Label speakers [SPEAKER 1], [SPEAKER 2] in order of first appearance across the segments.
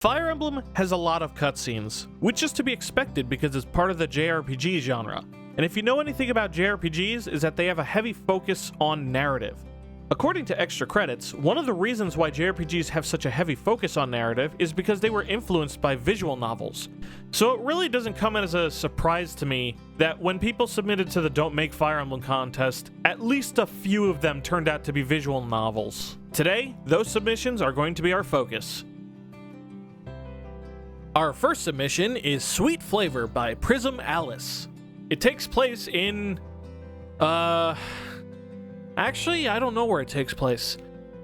[SPEAKER 1] Fire Emblem has a lot of cutscenes, which is to be expected because it's part of the JRPG genre. And if you know anything about JRPGs, is that they have a heavy focus on narrative. According to extra credits, one of the reasons why JRPGs have such a heavy focus on narrative is because they were influenced by visual novels. So it really doesn't come as a surprise to me that when people submitted to the Don't Make Fire Emblem contest, at least a few of them turned out to be visual novels. Today, those submissions are going to be our focus. Our first submission is Sweet Flavour by Prism Alice. It takes place in... Actually, I don't know where it takes place.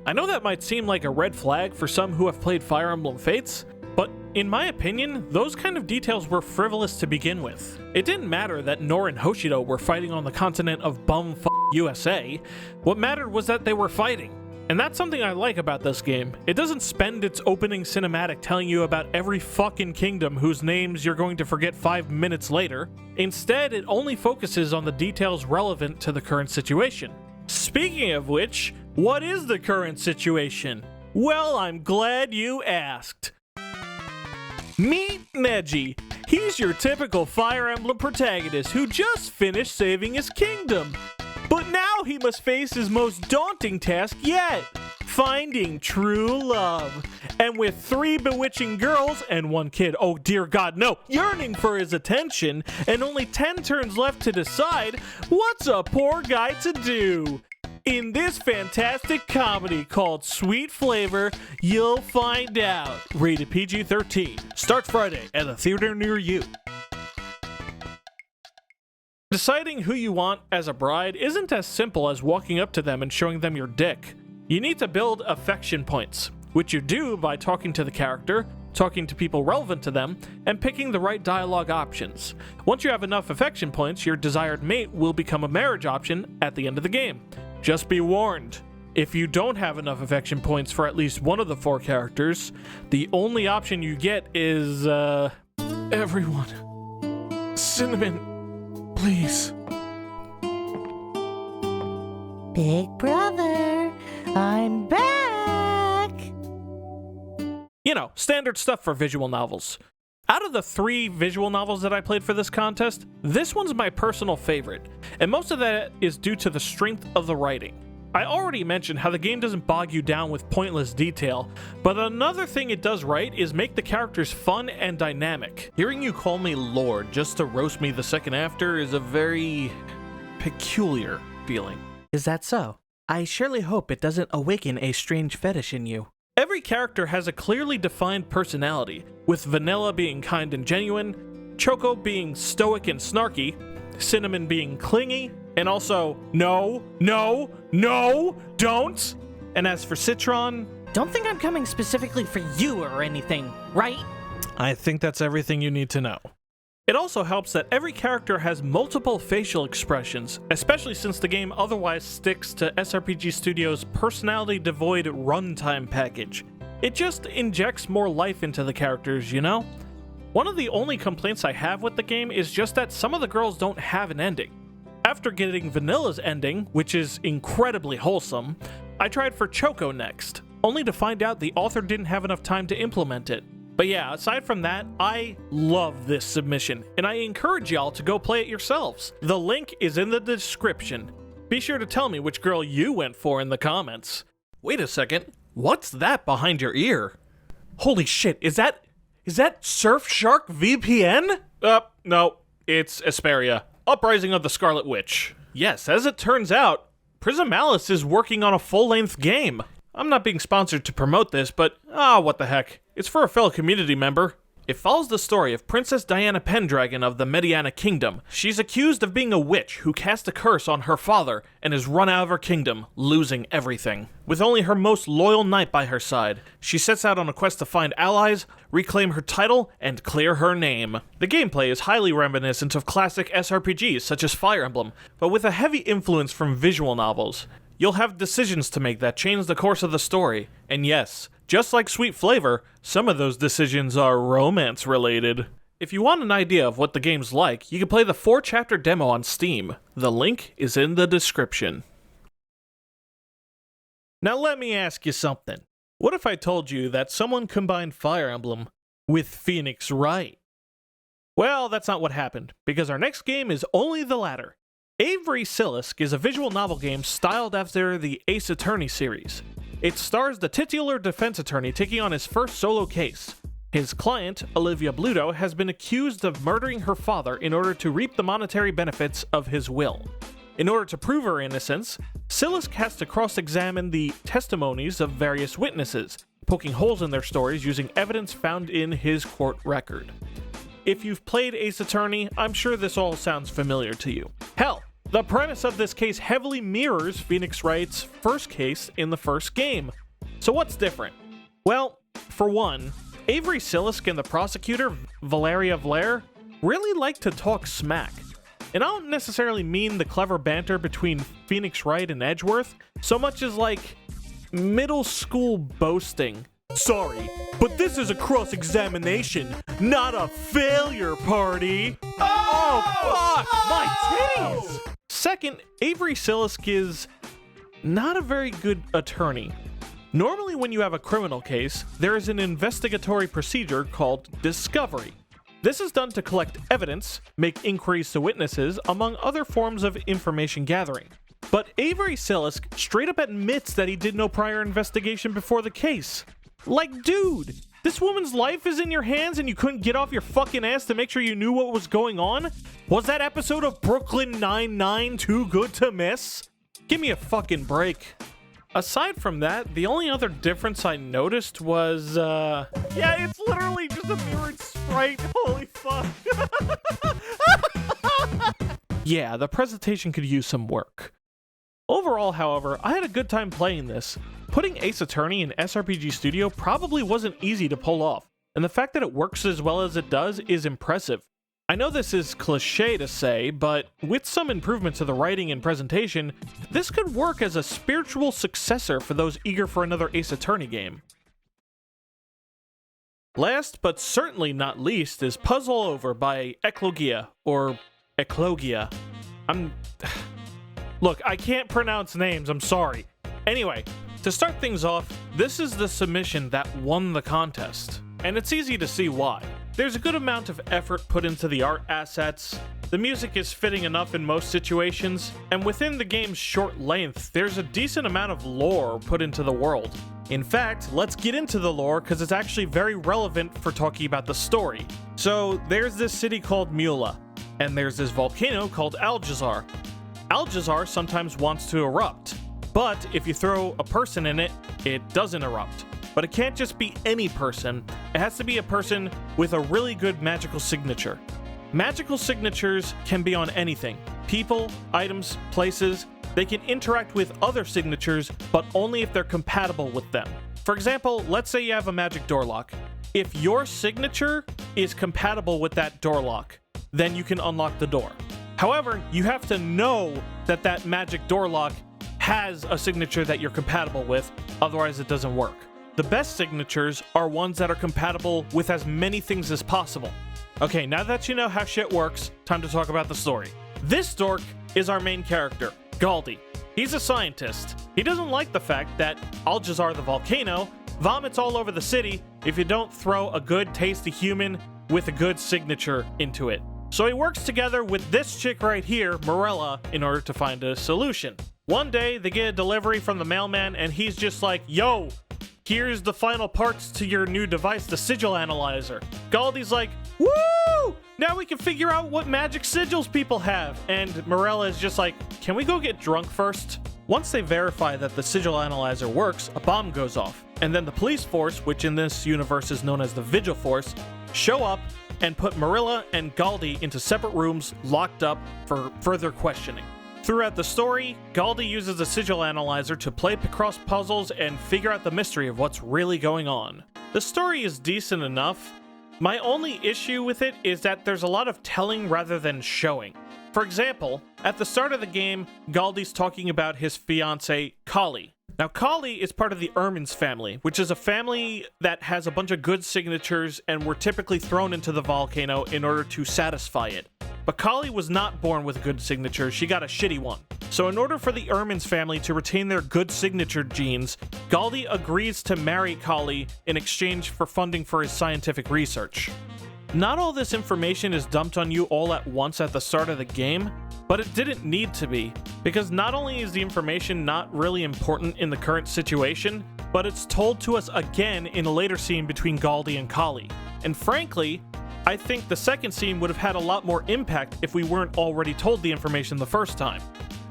[SPEAKER 1] I know that might seem like a red flag for some who have played Fire Emblem Fates, but in my opinion, those kind of details were frivolous to begin with. It didn't matter that Nor and Hoshido were fighting on the continent of bum-f*** USA. What mattered was that they were fighting. And that's something I like about this game. It doesn't spend its opening cinematic telling you about every fucking kingdom whose names you're going to forget 5 minutes later. Instead, it only focuses on the details relevant to the current situation. Speaking of which, what is the current situation? Well, I'm glad you asked. Meet Neji. He's your typical Fire Emblem protagonist who just finished saving his kingdom. But now he must face his most daunting task yet, finding true love. And with 3 bewitching girls and 1 kid, oh dear God, no, yearning for his attention, and only 10 turns left to decide, what's a poor guy to do? In this fantastic comedy called Sweet Flavour, you'll find out. Rated PG-13. Starts Friday at a theater near you. Deciding who you want as a bride isn't as simple as walking up to them and showing them your dick. You need to build affection points, which you do by talking to the character, talking to people relevant to them, and picking the right dialogue options. Once you have enough affection points, your desired mate will become a marriage option at the end of the game. Just be warned, if you don't have enough affection points for at least one of the 4 characters, the only option you get is, everyone. Cinnamon. Please.
[SPEAKER 2] Big brother, I'm back!
[SPEAKER 1] You know, standard stuff for visual novels. Out of the 3 visual novels that I played for this contest, this one's my personal favorite, and most of that is due to the strength of the writing. I already mentioned how the game doesn't bog you down with pointless detail, but another thing it does right is make the characters fun and dynamic. Hearing you call me Lord just to roast me the second after is a very peculiar feeling.
[SPEAKER 3] Is that so? I surely hope it doesn't awaken a strange fetish in you.
[SPEAKER 1] Every character has a clearly defined personality, with Vanilla being kind and genuine, Choco being stoic and snarky, Cinnamon being clingy, and also, no, don't! And as for Citron...
[SPEAKER 3] Don't think I'm coming specifically for you or anything, right?
[SPEAKER 1] I think that's everything you need to know. It also helps that every character has multiple facial expressions, especially since the game otherwise sticks to SRPG Studio's personality-devoid runtime package. It just injects more life into the characters, you know? One of the only complaints I have with the game is just that some of the girls don't have an ending. After getting Vanilla's ending, which is incredibly wholesome, I tried for Choco next, only to find out the author didn't have enough time to implement it. But yeah, aside from that, I love this submission, and I encourage y'all to go play it yourselves. The link is in the description. Be sure to tell me which girl you went for in the comments. Wait a second, what's that behind your ear? Holy shit, is that Surfshark VPN? No, it's Asperia. Uprising of the Scarlet Witch. Yes, as it turns out, Prism Alice is working on a full-length game. I'm not being sponsored to promote this, but what the heck. It's for a fellow community member. It follows the story of Princess Diana Pendragon of the Mediana Kingdom. She's accused of being a witch who cast a curse on her father and is run out of her kingdom, losing everything. With only her most loyal knight by her side, she sets out on a quest to find allies, reclaim her title, and clear her name. The gameplay is highly reminiscent of classic SRPGs such as Fire Emblem, but with a heavy influence from visual novels. You'll have decisions to make that change the course of the story, and yes, just like Sweet Flavour, some of those decisions are romance-related. If you want an idea of what the game's like, you can play the 4-chapter demo on Steam. The link is in the description. Now let me ask you something. What if I told you that someone combined Fire Emblem with Phoenix Wright? Well, that's not what happened, because our next game is only the latter. Avery Silisk is a visual novel game styled after the Ace Attorney series. It stars the titular defense attorney taking on his first solo case. His client, Olivia Bluto, has been accused of murdering her father in order to reap the monetary benefits of his will. In order to prove her innocence, Silisk has to cross-examine the testimonies of various witnesses, poking holes in their stories using evidence found in his court record. If you've played Ace Attorney, I'm sure this all sounds familiar to you. Hell, the premise of this case heavily mirrors Phoenix Wright's first case in the first game. So what's different? Well, for one, Avery Silisk and the prosecutor, Valeria Vlare, really like to talk smack. And I don't necessarily mean the clever banter between Phoenix Wright and Edgeworth, so much as like middle school boasting. Sorry, but this is a cross-examination, not a failure party. Oh, fuck! My titties! Second, Avery Silisk is not a very good attorney. Normally when you have a criminal case, there is an investigatory procedure called discovery. This is done to collect evidence, make inquiries to witnesses, among other forms of information gathering. But Avery Silisk straight up admits that he did no prior investigation before the case. Like, dude, this woman's life is in your hands and you couldn't get off your fucking ass to make sure you knew what was going on? Was that episode of Brooklyn Nine-Nine too good to miss? Give me a fucking break. Aside from that, the only other difference I noticed was, yeah, it's literally just a mirrored sprite. Holy fuck. Yeah, the presentation could use some work. Overall, however, I had a good time playing this. Putting Ace Attorney in SRPG Studio probably wasn't easy to pull off, and the fact that it works as well as it does is impressive. I know this is cliche to say, but with some improvements to the writing and presentation, this could work as a spiritual successor for those eager for another Ace Attorney game. Last, but certainly not least, is Puzzle Over by Eclogia, or Eclogia. Look, I can't pronounce names, I'm sorry. Anyway, to start things off, this is the submission that won the contest. And it's easy to see why. There's a good amount of effort put into the art assets, the music is fitting enough in most situations, and within the game's short length, there's a decent amount of lore put into the world. In fact, let's get into the lore because it's actually very relevant for talking about the story. So, there's this city called Mula, and there's this volcano called Alcazar. Alcazar sometimes wants to erupt, but if you throw a person in it, it doesn't erupt. But it can't just be any person, it has to be a person with a really good magical signature. Magical signatures can be on anything. People, items, places. They can interact with other signatures, but only if they're compatible with them. For example, let's say you have a magic door lock. If your signature is compatible with that door lock, then you can unlock the door. However, you have to know that that magic door lock has a signature that you're compatible with, otherwise it doesn't work. The best signatures are ones that are compatible with as many things as possible. Okay, now that you know how shit works, time to talk about the story. This dork is our main character, Galdi. He's a scientist. He doesn't like the fact that Alcazar the volcano vomits all over the city if you don't throw a good tasty human with a good signature into it. So he works together with this chick right here, Morella, in order to find a solution. One day, they get a delivery from the mailman and he's just like, yo, here's the final parts to your new device, the sigil analyzer. Galdi's like, woo! Now we can figure out what magic sigils people have. And Morella is just like, can we go get drunk first? Once they verify that the sigil analyzer works, a bomb goes off. And then the police force, which in this universe is known as the Vigil Force, show up and put Morella and Galdi into separate rooms locked up for further questioning. Throughout the story, Galdi uses the sigil analyzer to play across puzzles and figure out the mystery of what's really going on. The story is decent enough. My only issue with it is that there's a lot of telling rather than showing. For example, at the start of the game, Galdi's talking about his fiancée, Kali. Now, Kali is part of the Ermines family, which is a family that has a bunch of good signatures and were typically thrown into the volcano in order to satisfy it. But Kali was not born with a good signature, she got a shitty one. So in order for the Ermin's family to retain their good signature genes, Galdi agrees to marry Kali in exchange for funding for his scientific research. Not all this information is dumped on you all at once at the start of the game, but it didn't need to be, because not only is the information not really important in the current situation, but it's told to us again in a later scene between Galdi and Kali. And frankly, I think the second scene would have had a lot more impact if we weren't already told the information the first time.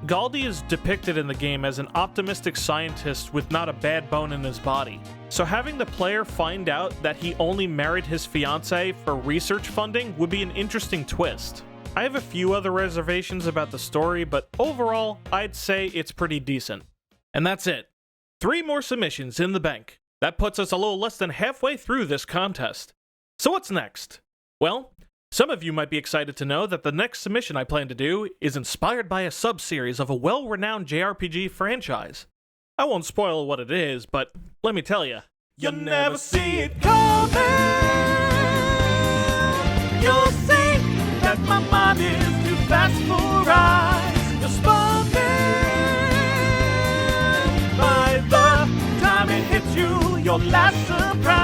[SPEAKER 1] Galdi is depicted in the game as an optimistic scientist with not a bad bone in his body, so having the player find out that he only married his fiancée for research funding would be an interesting twist. I have a few other reservations about the story, but overall, I'd say it's pretty decent. And that's it. 3 more submissions in the bank. That puts us a little less than halfway through this contest. So what's next? Well, some of you might be excited to know that the next submission I plan to do is inspired by a sub-series of a well-renowned JRPG franchise. I won't spoil what it is, but let me tell you, you'll never see it coming. You'll see that my mind is too fast for eyes. You're spoken. By the time it hits you, your last surprise.